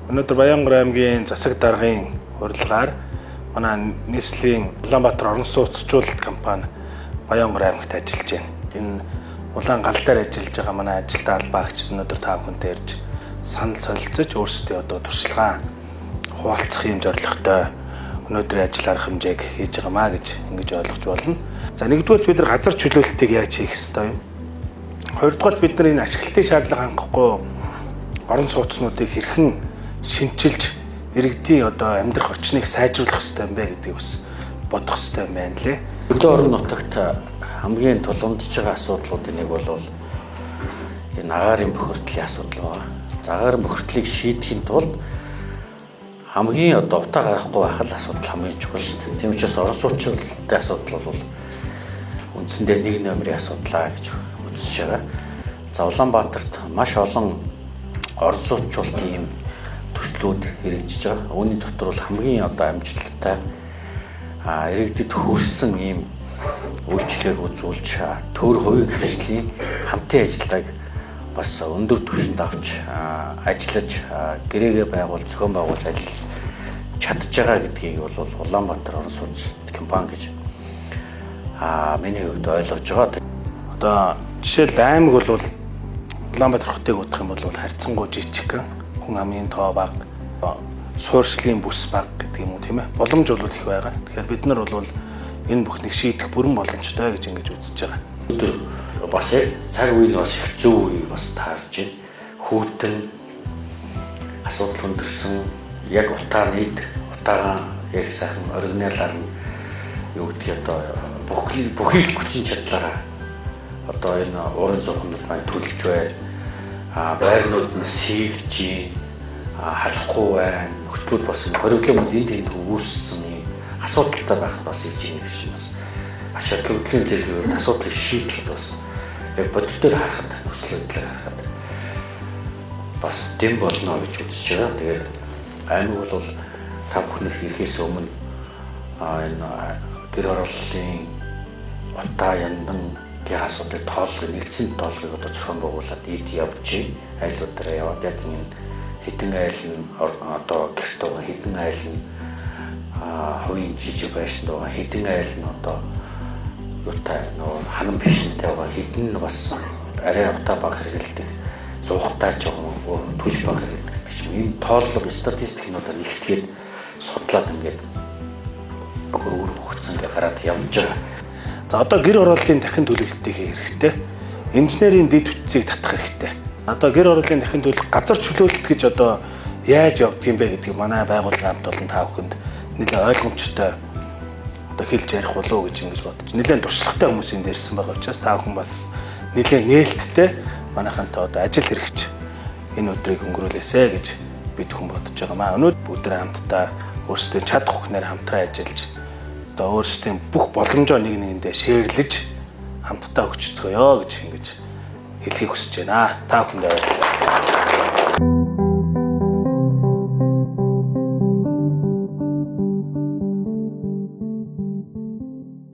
Өнөөдөр Баянгар аймгийн засаг даргын урилгаар манай нийслэлийн Улаанбаатар орон сууцчлалт компани Баянгар аймагт ажиллаж байна. Энэ улаан гал дээр ажиллаж байгаа манай ажилтны албаагчид өнөөдөр та бүхэнтэй ирж санал солилцож өөрсдөө одоо туршлагаа хуваалцах юм зорилготой өнөөдрийн ажил арга хэмжээг хийж байгаамаа гэж ингэж ойлгож болно. За нэгдүгээр бид нар газар чөлөөлтийг яаж хийх ёстой юм? Хоёрдугаар бид нар энэ ашиглалтын шаардлага хангахгүй орон сууцнуудыг хэрхэн шинчилж иргэдийн одоо амьдрах орчныг сайжруулах ёстой юм бэ гэдгийг бас бодох ёстой юм байна лээ. Өдөө орон нутагт хамгийн тулгамдж байгаа асуудлуудын нэг бол энэ агаарын бохирдлын асуудал байна. Агаарын бохирдлыг шийдэхин тулд хамгийн одоо утаа гарахгүй байх л асуудал хамгийн чухал шүү дээ. Тийм учраас орон сууцчлалын асуудал бол үндсэндээ нэг номерын асуудлаа гэж үзэж байгаа. За Улаанбаатарт маш олон орон сууцчлалын юм төслүүд хэрэгжиж байгаа. Үүний дотор бол хамгийн одоо амжилттай иргэдэд хүрсэн ийм үйлчлэгийг үзүүлж төр хувийн хвшлийн хамтын ажиллагааг бас өндөр түвшинд авч ажиллаж гэрээгээ байгуул зохион байгуулж ажиллаж чадж байгаа гэдгийг бол Улаанбаатар орон сууц компани гэж миний хувьд ойлгож байгаа. Одоо жишээл аймаг бол Улаанбаатар хотыг бодох юм бол харьцангуй жижиг хүн амын тоо бага, суурьшлийн бүс бага гэдэг юм уу тийм ээ. Боломж бол их байгаа. Тэгэхээр бид нар бол энэ бүхнийг шийдэх бүрэн боломжтой гэж ингэж үзэж байгаа. Өдөр бас яг цаг үе нь бас их зөв үе бас таарж байна. Хүүтэн асуудал өндөрсөн яг утаагаа яг сайхан оригиналаар нь юу гэдгийг одоо бүхий хүчин чадлаараа одоо энэ уурын зохионууд маань төлж байна. Байрнууд нь сийгж халахгүй байна. Нөхцлүүд бас хоригломд энэ тэнд үүссэн асуудалтай байх бас ирж байгаа юм шиг бас. Шатлалын зэрэг асуудлыг шийдэхэд бас яг бодит дээр харахад нөхцөлөдлөг харахад бас дэм болно гэж үзэж байгаа. Тэгээд аймаг бол та бүхний ирэхээс өмнө энэ гэр ороллын утаа яндан гэх асуудлыг тоолох нэгдсэн тоолгыг одоо зохион байгуулад эд явж айлуудаараа яваад яг энэ хэдэн айл нь одоо гэрт байгаа хэдэн айл нь хувийн жижиг байшинд байгаа хэдэн айл нь одоо юутай нөө ханан бишнтэй байгаа хэдэн нь бас арай утаа баг хэрэгэлдэг зуухтай ч байгаа түлш баг хэрэгэлдэг гэдэг чинь энэ тооллого статистикнуудаар нэгтгээд судлаад ингээд өөр хөгцсөн гэж гараад явж байгаа. За одоо гэр ороллын дахин төлөвлөлтийг хийх хэрэгтэй. Инженерийн дэд бүтцийг татах хэрэгтэй. Одоо гэр ороллын дахин төлөвлөлт газар чөлөөлөлт гэж одоо яаж явдаг юм бэ гэдгийг манай байгууллагын хамт олон та бүхэнд нэлээд ойлгомжтой одоо хэлж ярих болов уу гэж ингэж бодож. Нэлээд туршлагатай хүмүүс энд ирсэн байгаа учраас та бүхэн бас нэлээд нээлттэй манайхантай одоо ажил хэрэгч энэ өдрийг өнгөрүүлээсэ гэж бид хүн бодож байгаамаа. Өнөөдөр бүгд хамтдаа өөрсдийн чадах хүнээр хамтран ажиллаж одоо өөрсдийн бүх боломжоо нэг нэгэндээ шеэрлэж хамтдаа өгчцгөөё гэж ингэж хэлхийг хүсэж байна. Та бүхэндээ